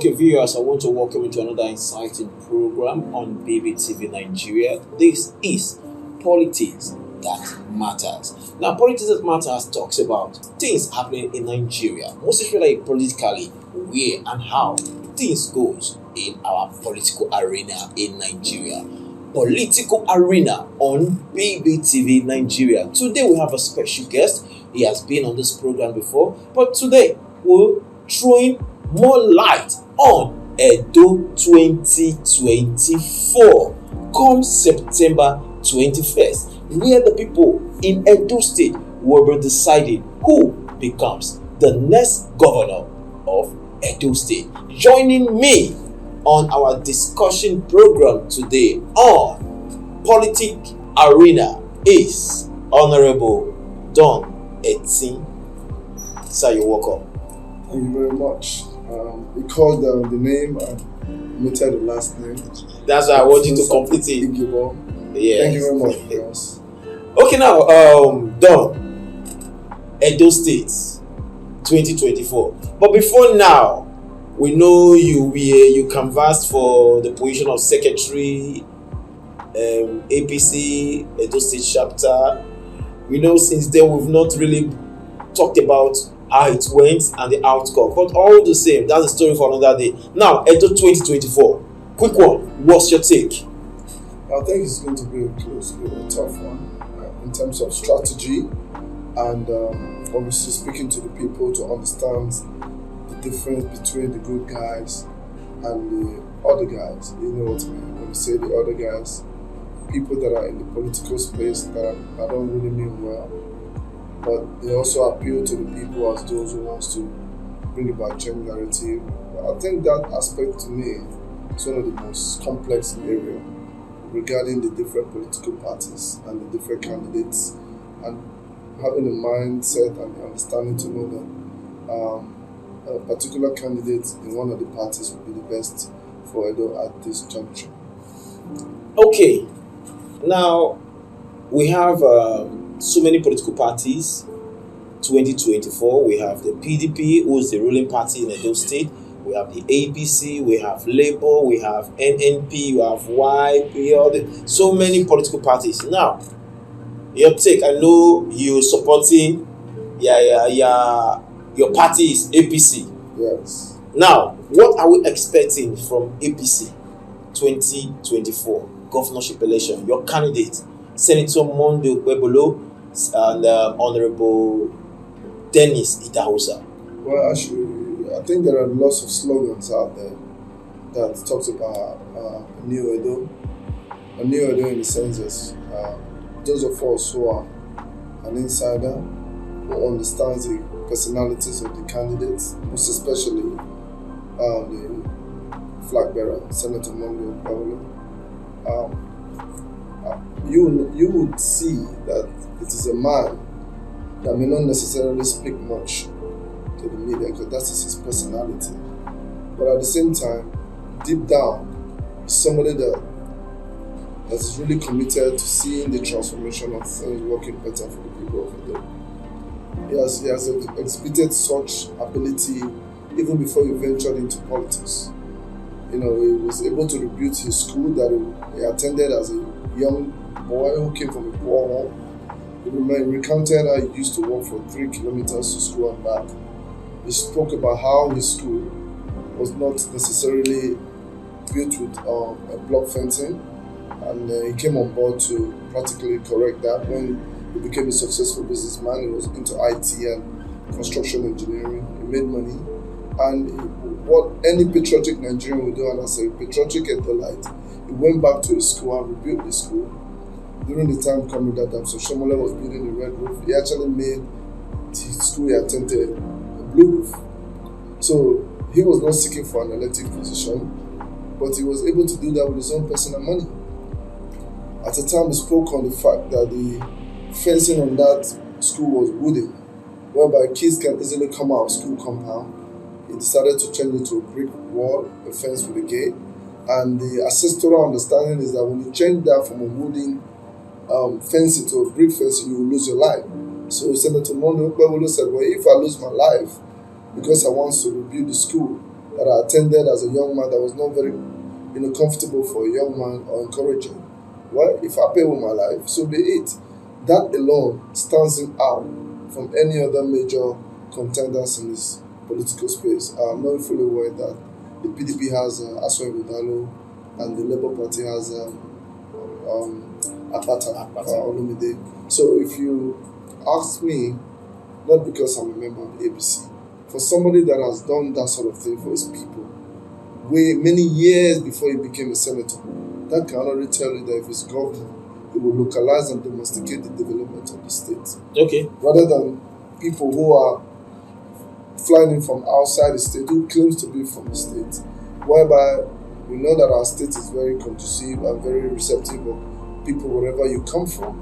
Okay, viewers, I want to welcome you to another exciting program on BBTV Nigeria. This is Politics That Matters. Now, Politics That Matters talks about things happening in Nigeria, most especially politically, where and how things goes in our political arena in Nigeria. Political arena on BBTV Nigeria. Today we have a special guest. He has been on this program before, but today we're throwing more light on Edo 2024 come September 21st, where the people in Edo State will be deciding who becomes the next governor of Edo State. Joining me on our discussion program today on Politics Arena is Honorable Don Etin. Sir, you're welcome. Thank you very much. We called the name and omitted the last name. That's why I want you to complete it. Igiebor. Yes. Thank you very much, guys. Okay, now, Don, Edo State 2024. But before now, we know you canvassed for the position of Secretary, APC, Edo State chapter. We know since then we've not really talked about how it went and the outcome. But all the same, that's a story for another day. Now, Edo 2024. Quick one. What's your take? I think it's going to be a tough one in terms of strategy and obviously speaking to the people to understand the difference between the good guys and the other guys. You know what I mean? When you say the other guys, people that are in the political space that I don't really mean well. But they also appeal to the people as those who wants to bring about change narrative. I think that aspect to me is one of the most complex area regarding the different political parties and the different candidates, and having a mindset and the understanding to know that a particular candidate in one of the parties would be the best for Edo at this juncture. Okay, now we have so many political parties. 2024, we have the PDP, who is the ruling party in Edo State. We have the APC, we have Labour, we have NNP, we have YP, so many political parties. Now, your take, I know you're supporting, your party is APC. Yes. Now, what are we expecting from APC 2024 governorship election? Your candidate, Senator Mondo Webolo and Honorable Dennis Idahosa. Well, actually, I think there are lots of slogans out there that talks about a new Edo in the sense that those of us who are an insider, who understands the personalities of the candidates, most especially the flag bearer, Senator Mondo Webolo. You would see that it is a man that may not necessarily speak much to the media because that is his personality. But at the same time, deep down, he's somebody that is really committed to seeing the transformation of things working better for the people of Edo. He has exhibited such ability even before he ventured into politics. You know, he was able to rebuild his school that he attended as a young boy who came from a poor home. He recounted how he used to walk for 3 kilometers to school and back. He spoke about how his school was not necessarily built with a block fencing, and he came on board to practically correct that. When he became a successful businessman, he was into IT and construction engineering. He made money, and what any patriotic Nigerian would do, and as a patriotic Edolite, he went back to his school and rebuilt the school. During the time coming that time, so Shomole was building the red roof. He actually made his school he attended a blue roof. So he was not seeking for an elected position, but he was able to do that with his own personal money. At the time, he spoke on the fact that the fencing on that school was wooden, whereby kids can easily come out of school compound. He decided to change it to a brick wall, a fence with a gate. And the ancestral understanding is that when you change that from a wooden fencing to a brick fencing, you will lose your life. So Senator Mondo Webolo said, well, if I lose my life because I want to rebuild the school, that I attended as a young man that was not very, comfortable for a young man or encouraging. Well, if I pay with my life, so be it. That alone stands him out from any other major contenders in this political space. I'm not fully aware that the PDP has Aswan Udalo and the Labour Party has Apata Olumide. So if you ask me, not because I'm a member of the APC, for somebody that has done that sort of thing for his people, way many years before he became a senator, that can already tell you that if he's governor, he will localize and domesticate the development of the state. Okay. Rather than people who are flying in from outside the state, who claims to be from the state, whereby we know that our state is very conducive and very receptive of people wherever you come from.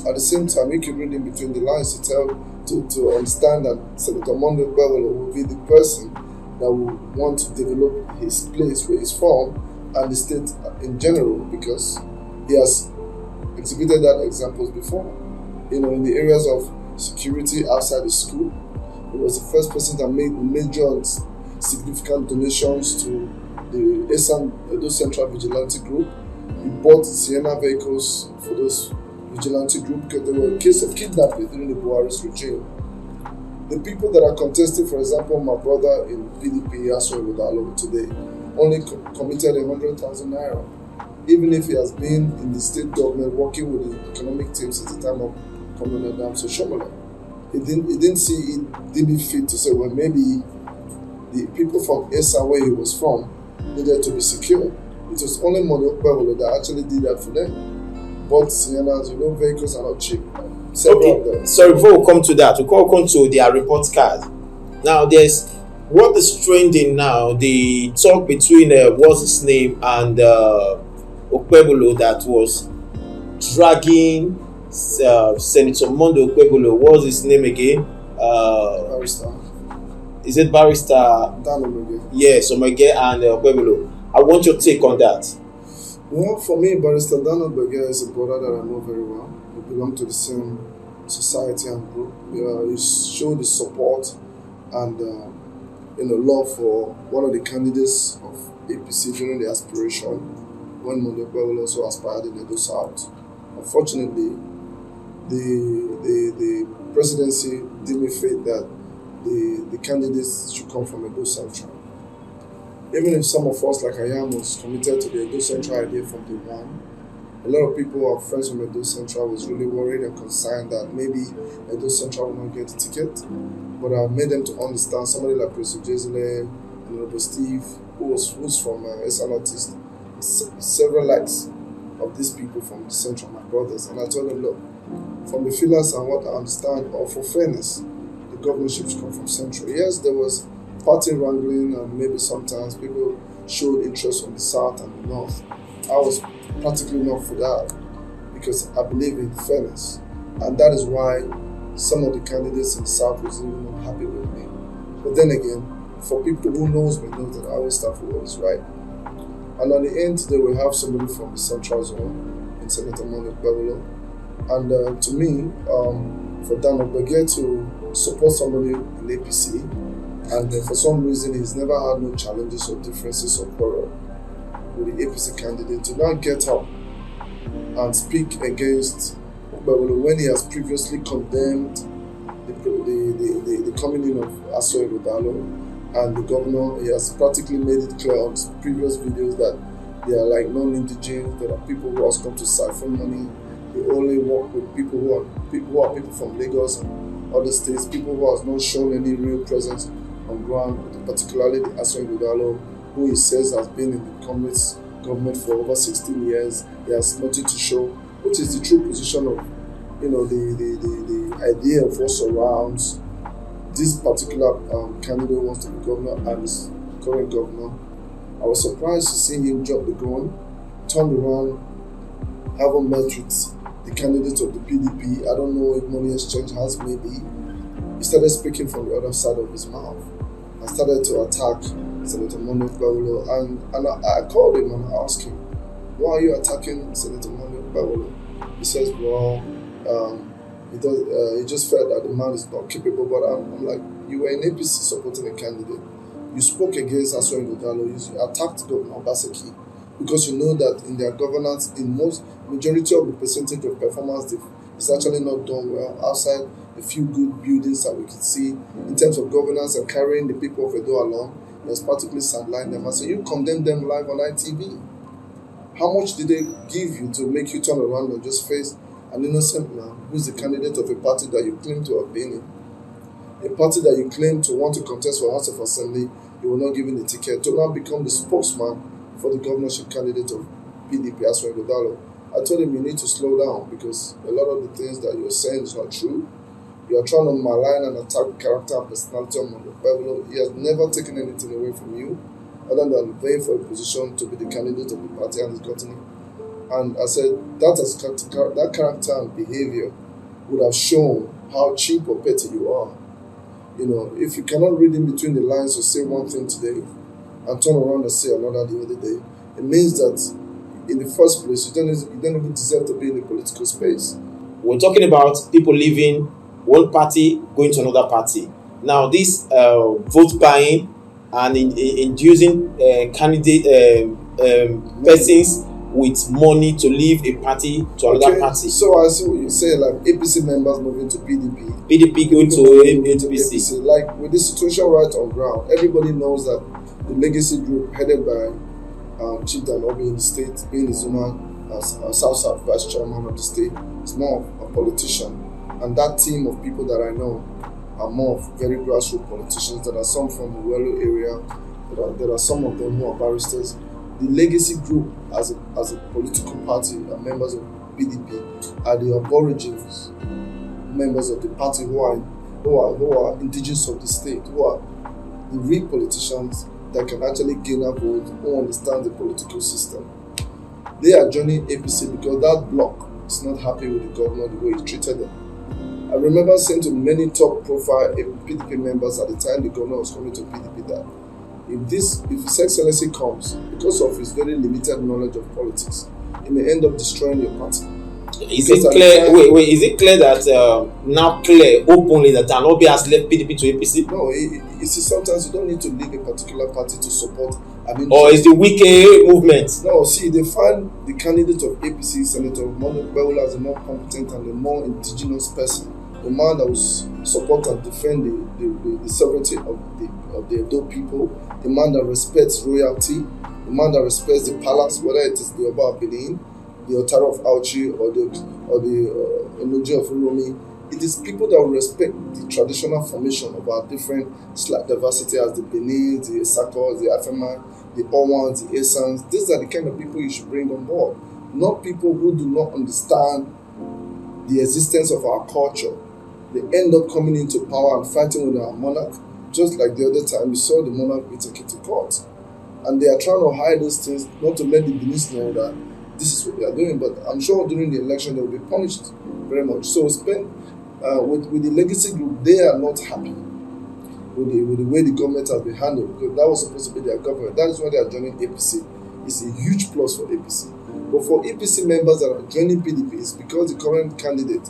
At the same time, you can read in between the lines to understand that Senator Monday Gbagolo will be the person that will want to develop his place where he's from and the state in general, because he has exhibited that examples before. In the areas of security outside the school, he was the first person that made major and significant donations to the Edo Central Vigilante Group. He bought Sienna vehicles for those vigilante group because there were a case of kidnapping during the Buhari's regime. The people that are contesting, for example, my brother in PDP, Aswan Udalo today, only committed 100,000 naira. Even if he has been in the state government working with the economic team since the time of Commander Damso Shomola, he didn't see it deeming fit to say, well, maybe the people from Esa, where he was from, needed to be secure. It was only Mono Gbagolo that actually did that for them. But Siennas, vehicles are not cheap. Okay. So before we come to that, we come to their report card. Now, there's what is trending now, the talk between what's his name and Okpebolo that was dragging Senator Mondo Okpebolo. What's his name again? Barrister. Is it Barrister? Dan Omege. Yes, Omege and Okpebolo. I want your take on that. Well, for me, Barrister Dan Omege is a brother that I know very well. We belong to the same society and group. He showed his support and love for one of the candidates of APC during the aspiration when Mondo Gbagolo also aspired in Edo South. Unfortunately, the presidency deemed it fit that the candidates should come from Edo Central. Even if some of us, like I am, was committed to the Edo Central idea from day one, a lot of people who are friends from Edo Central was really worried and concerned that maybe Edo Central will not get a ticket. But I made them to understand, somebody like President Jezile and Robert Steve, who's from Esa Northeast, several likes of these people from the Central, my brothers. And I told them, look, from the feelers and what I understand, or for fairness, the governorship should come from Central. Yes, there was party wrangling and maybe sometimes people showed interest from the South and the North. I was practically not for that because I believe in fairness. And that is why some of the candidates in the South was even not happy with me. But then again, for people who knows me knows that I always stand for what is right. And on the end today, we have somebody from the Central Zone in Senator Mondo Gbagolo. And to me, for Dan Ogbege to support somebody in APC, and for some reason he's never had no challenges or differences or quarrel with the APC candidate, to now get up and speak against Gbagolo when he has previously condemned the coming in of Aswan Udalo and the governor. He has practically made it clear on his previous videos that they are like non-indigenous, there are people who have come to siphon money. They only work with people who are people from Lagos and other states, people who have not shown any real presence on ground, particularly the Aswan Udalo, who he says has been in the government for over 16 years. He has nothing to show, which is the true position of the idea of what surrounds this particular candidate who wants to be governor and his current governor. I was surprised to see him drop the gun, turn around, haven't met with the candidate of the PDP. I don't know if money exchange has, maybe. He started speaking from the other side of his mouth and started to attack Senator Mondo Gbagolo. And I called him and I asked him, why are you attacking Senator Mondo Gbagolo? He says, well, he just felt that the man is not capable. But I'm like, you were in APC supporting a candidate you spoke against Aswan Godalo, you attacked Governor Obaseki because you know that in their governance, in most majority of the percentage of performance, it's actually not done well outside a few good buildings that we can see in terms of governance and carrying the people of Edo along. There's particularly sideline them, and so you condemn them live on ITV. How much did they give you to make you turn around and just face an innocent man who's the candidate of a party that you claim to have been in? A party that you claim to want to contest for House of Assembly, you were not given the ticket to now become the spokesman for the governorship candidate of PDP, Aswan Godalo. I told him you need to slow down because a lot of the things that you're saying is not true. You are trying to malign and attack the character and personality of Mondo. He has never taken anything away from you other than vying for a position to be the candidate of the party and has gotten it. And I said that character and behavior would have shown how cheap or petty you are. You know, if you cannot read in between the lines or say one thing today and turn around and say another the other day, it means that in the first place you don't even deserve to be in the political space. We're talking about people leaving one party going to another party. Now, this vote buying and inducing candidate persons with money to leave a party to another party. So I see what you say, like APC members moving to PDP. PDP going to APC. Like with this situation right on ground, everybody knows that the legacy group headed by Chief Danobi in the state, being the Zuma South Vice Chairman of the state, is more of a politician. And that team of people that I know are more of very grassroots politicians. There are some from the Welo area. There are some of them who are barristers. The legacy group as a political party and members of PDP are the aborigines, members of the party who are indigenous of the state, who are the real politicians that can actually gain a vote, who understand the political system. They are joining APC because that bloc is not happy with the governor the way he treated them. I remember saying to many top profile PDP members at the time the governor was coming to PDP that if His Excellency comes, because of his very limited knowledge of politics, he may end up destroying your party. Is it clear? Wait. Is it clear that now clear openly that Danobi has left PDP to APC? No, you see, sometimes you don't need to leave a particular party to support. Or is the Wike movement? No, see, they find the candidate of APC, Senator Mondo Bewula, as a more competent and a more indigenous person, a man that will support and defend the sovereignty of the Edo people, a man that respects royalty, a man that respects the palace, whether it is the Oba of Benin, the Otara of Auchi, or the Enoji of Uromi. It is people that will respect the traditional formation of our different diversity as the Benin, the Esakos, the Afema, the Owans, the Esans. These are the kind of people you should bring on board, not people who do not understand the existence of our culture. They end up coming into power and fighting with our monarch, just like the other time we saw the monarch be taken to court. And they are trying to hide those things, not to let the Benin know that this is what they are doing. But I'm sure during the election they will be punished very much. So with the legacy group, they are not happy with the way the government has been handled, because that was supposed to be their government. That is why they are joining APC. It's a huge plus for APC. But for APC members that are joining PDP, it's because the current candidate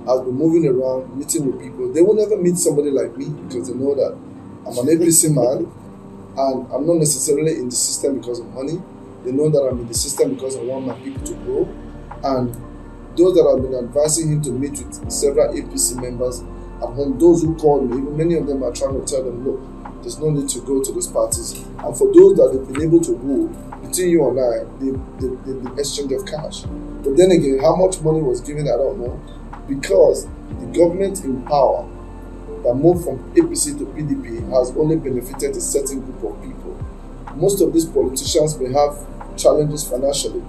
has been moving around, meeting with people. They will never meet somebody like me because they know that I'm an APC man and I'm not necessarily in the system because of money. They know that I'm in the system because I want my people to grow. And those that have been advising him to meet with several APC members at home, those who called me, even many of them are trying to tell them, look, there's no need to go to those parties. And for those that they've been able to go, between you and I, the exchange of cash. But then again, how much money was given, I don't know. Because the government in power that moved from APC to PDP has only benefited a certain group of people. Most of these politicians may have challenges financially,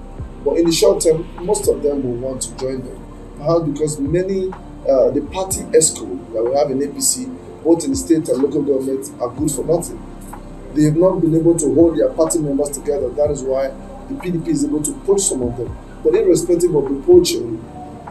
but in the short term, most of them will want to join them. Perhaps because the party ESCO that we have in APC, both in the state and local government, are good for nothing. They have not been able to hold their party members together. That is why the PDP is able to poach some of them. But irrespective of the poaching,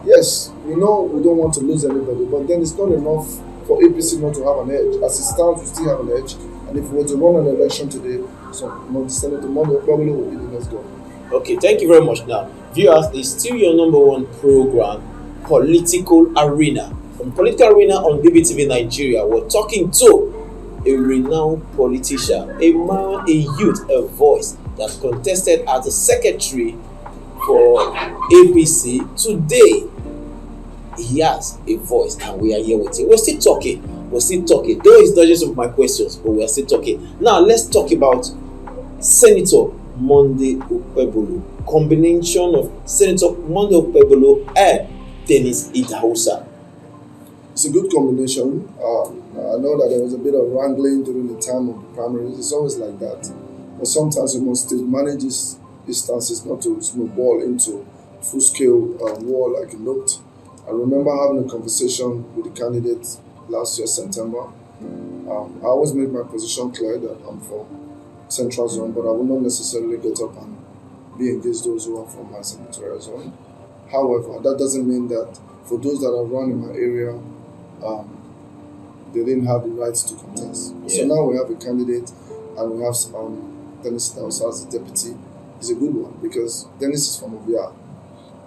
yes, we know we don't want to lose anybody, but then it's not enough for APC not to have an edge. As it stands, we still have an edge. And if we were to run an election today, Senator Mondo probably will be the next governor. Okay, thank you very much. Now, viewers, it's still your number one program, Political Arena. From Political Arena on BBTV Nigeria, we're talking to a renowned politician, a man, a youth, a voice that contested as the secretary for APC. Today, he has a voice and we are here with him. We're still talking. Though he's dodging some of my questions, but we are still talking. Now, let's talk about Senator Monday Okpebholo. Combination of Senator Monday Okpebholo and Dennis Idahosa. It's a good combination. I know that there was a bit of wrangling during the time of the primaries. It's always like that. But sometimes you must still manage these instances not to snowball into full-scale war like it looked. I remember having a conversation with the candidate last year, September. I always make my position clear that I'm from Central Zone, but I will not necessarily get up and be against those who are from my senatorial zone. However, that doesn't mean that for those that are run in my area, they didn't have the right to contest. Yeah. So now we have a candidate and we have Dennis Idahosa as the deputy. It's a good one because Dennis is from Ovia.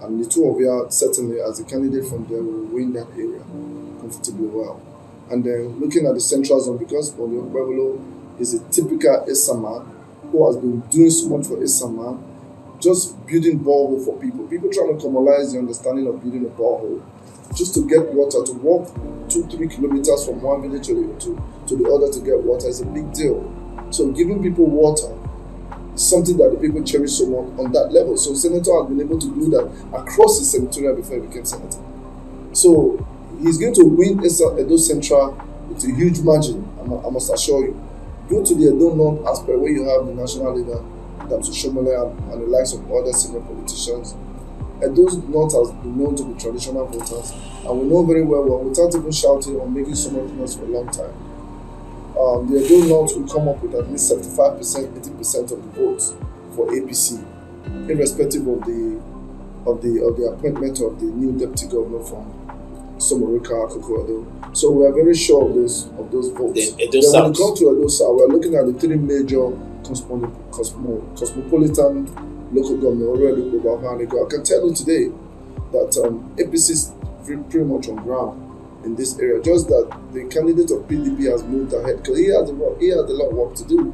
And the two of you certainly, as a candidate from there, will win that area comfortably well. And then looking at the Central Zone, because Monday Okpebholo is a typical Esama who has been doing so much for Esama, just building borehole for people. People trying to commonize the understanding of building a borehole just to get water, to walk 2-3 kilometers from one village to the other to get water is a big deal. So giving people water is something that the people cherish so much on that level. So Senator has been able to do that across his senatorial before he became senator. So he's going to win Edo Central with a huge margin, I must assure you. Go to the Edo North aspect where you have the national leader, Dr. Shomole, and the likes of other senior politicians. Edo North has been known to be traditional voters, and we know very well, without even shouting or making so much noise for a long time, the Edo North will come up with at least 75%, 80% of the votes for APC, irrespective of the appointment of the new deputy governor from Somorika Kokoedo. So we are very sure of those votes. Then when it comes to Edo South, we are looking at the three major cosmopolitan local government. I can tell you today that APC is pretty much on ground in this area. Just that the candidate of PDP has moved ahead because he has a lot of work to do.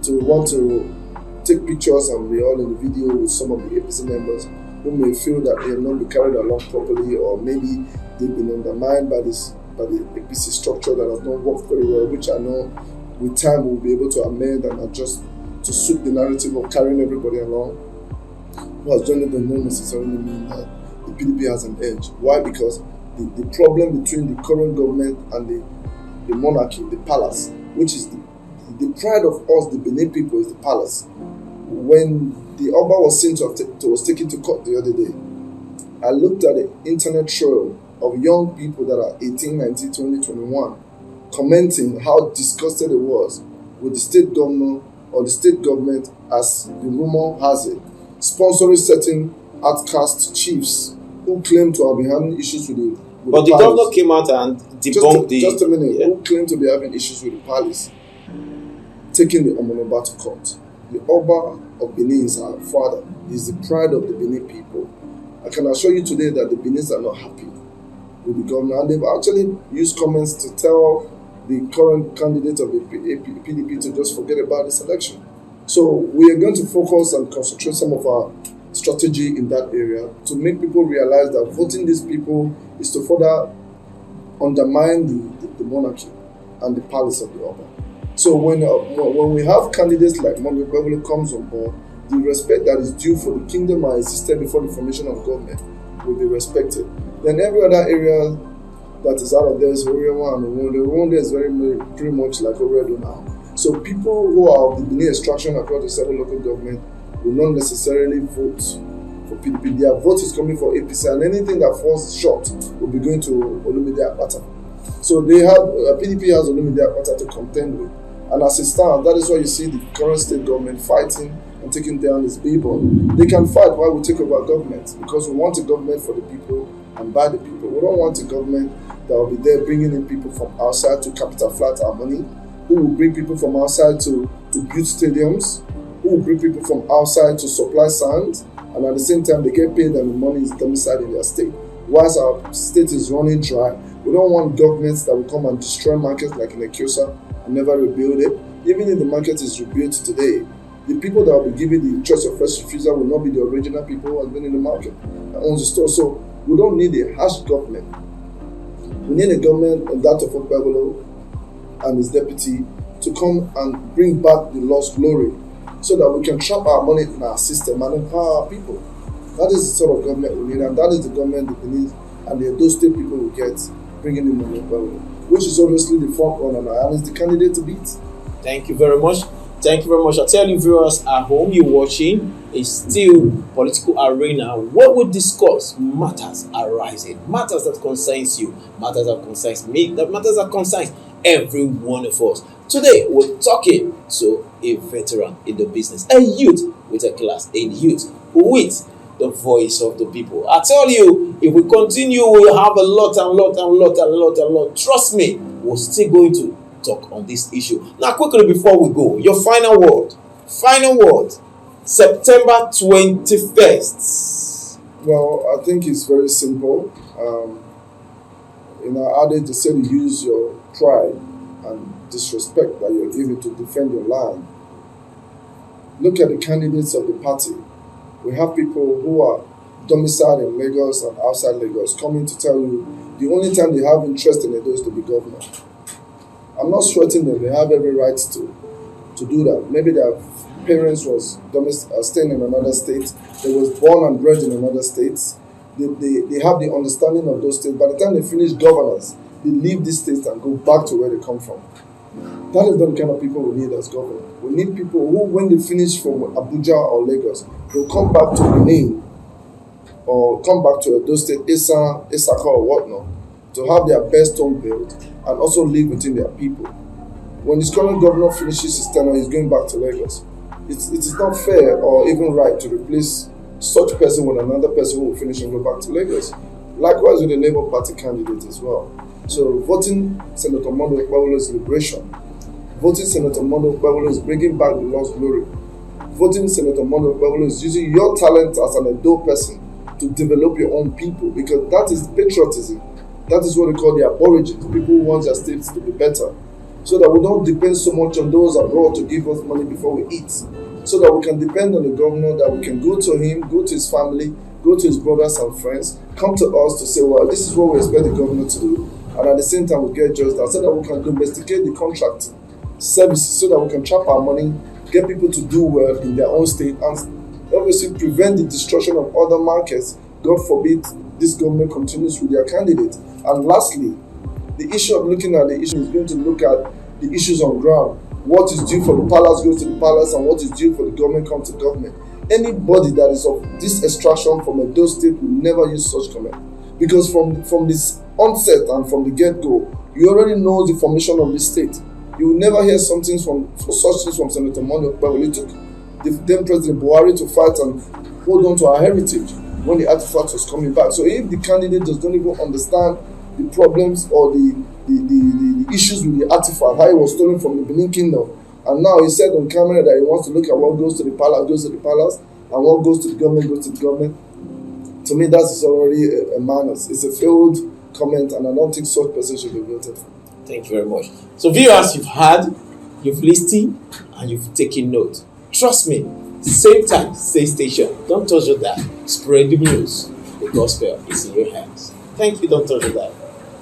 To want to take pictures and be all in the video with some of the APC members who may feel that they have not been carried along properly, or maybe they've been undermined by the APC structure that has not worked very well, which I know with time we'll be able to amend and adjust to suit the narrative of carrying everybody along. Who has joined it does not necessarily mean that the PDP has an edge. Why? Because the problem between the current government and the monarchy, the palace, which is the pride of us, the Benin people, is the palace. When the Oba was seen was taken to court the other day, I looked at the internet trail of young people that are 18, 19, 20, 21, commenting how disgusted it was with the state governor or the state government, as the rumor has it, sponsoring certain outcast chiefs who claim to have been having issues with the But the governor came out and debunked just a minute. Who claim to be having issues with the palace, taking the Omonoba to court. The Oba of Benin is our father. He's the pride of the Benin people. I can assure you today that the Benin's are not happy with the governor, and they've actually used comments to tell the current candidate of the PDP to just forget about this election. So we are going to focus and concentrate some of our strategy in that area to make people realize that voting these people is to further undermine the monarchy and the palace of the Oba. So when we have candidates like Monday Okpebholo comes on board, the respect that is due for the kingdom that existed before the formation of government will be respected. Then every other area that is out of there is Oriwa, and the one there is pretty much like Oredo now. So people who are of the Benin extraction across the several local government will not necessarily vote for PDP. Their vote is coming for APC, and anything that falls short will be going to Olumide Akpata. So they have PDP has Olumide Akpata to contend with, and as it stands, that is why you see the current state government fighting and taking down this billboard. They can fight while we take over government, because we want a government for the people and by the people. We don't want a government that will be there bringing in people from outside to capital flat our money, who will bring people from outside to build stadiums, who will bring people from outside to supply sand, and at the same time they get paid and the money is domiciled in their state. Whilst our state is running dry, we don't want governments that will come and destroy markets like in Ekiosa will never rebuild it. Even if the market is rebuilt today, the people that will be given the choice of first refusal will not be the original people who have been in the market and owns the store. So we don't need a harsh government. We need a government and that of Okpebolo and his deputy to come and bring back the lost glory so that we can trap our money in our system and empower our people. That is the sort of government we need, and that is the government that we need, and those state people will get bringing in money, which is obviously the front runner and is the candidate to beat. Thank you very much. Thank you very much. I tell you, viewers at home, you're watching a still political arena where we discuss matters arising, matters that concerns you, matters that concerns me, that matters that concerns every one of us. Today, we're talking to a veteran in the business, a youth with a class, a youth with the voice of the people. I tell you, if we continue, we'll have a lot. Trust me, we're still going to talk on this issue. Now, quickly before we go, your final word. September 21st. Well, I think it's very simple. In our adage, they say to use your pride and disrespect that you're given to defend your land. Look at the candidates of the party. We have people who are domiciled in Lagos and outside Lagos coming to tell you the only time they have interest in Edo is to be governor. I'm not sweating them. They have every right to do that. Maybe their parents was staying in another state. They was born and bred in another state. They have the understanding of those states. By the time they finish governors, they leave these states and go back to where they come from. That is the kind of people we need as governor. We need people who, when they finish from Abuja or Lagos, they'll come back to Benin or come back to Edo State, Isaka or whatnot, to have their best home built and also live within their people. When this current governor finishes his tenure, he's going back to Lagos. It is not fair or even right to replace such person with another person who will finish and go back to Lagos. Likewise with the Labour Party candidate as well. So voting Senator Mondo Okpebolo is liberation. Voting Senator Mondo Okpebolo is bringing back the lost glory. Voting Senator Mondo Okpebolo is using your talent as an Edo person to develop your own people, because that is patriotism. That is what we call the aborigines, people who want their states to be better. So that we don't depend so much on those abroad to give us money before we eat. So that we can depend on the governor, that we can go to him, go to his family, go to his brothers and friends, come to us to say, well, this is what we expect the governor to do. And at the same time, we get just that, so that we can domesticate the contract services, so that we can trap our money, get people to do well in their own state, and obviously prevent the destruction of other markets. God forbid this government continues with their candidate. And lastly, the issue of looking at the issue is going to look at the issues on ground. What is due for the palace goes to the palace, and what is due for the government comes to government. Anybody that is of this extraction from Edo State will never use such comment, because from this onset and from the get-go, you already know the formation of this state. You will never hear some things such things from Senator Mondo Okpebolo. It took the then President Buhari to fight and hold on to our heritage when the artifact was coming back. So if the candidate does not even understand the problems or the issues with the artifact, how it was stolen from the Benin Kingdom, and now he said on camera that he wants to look at what goes to the palace, and what goes to the government, to me that's already a madness. It's a failed comment, and I don't think such person should be voted for. Thank you very much. So viewers, you've heard, you've listened, and you've taken note. Trust me, same time, same station. Don't touch your dial. Spread the news. The gospel is in your hands. Thank you. Don't touch your dial.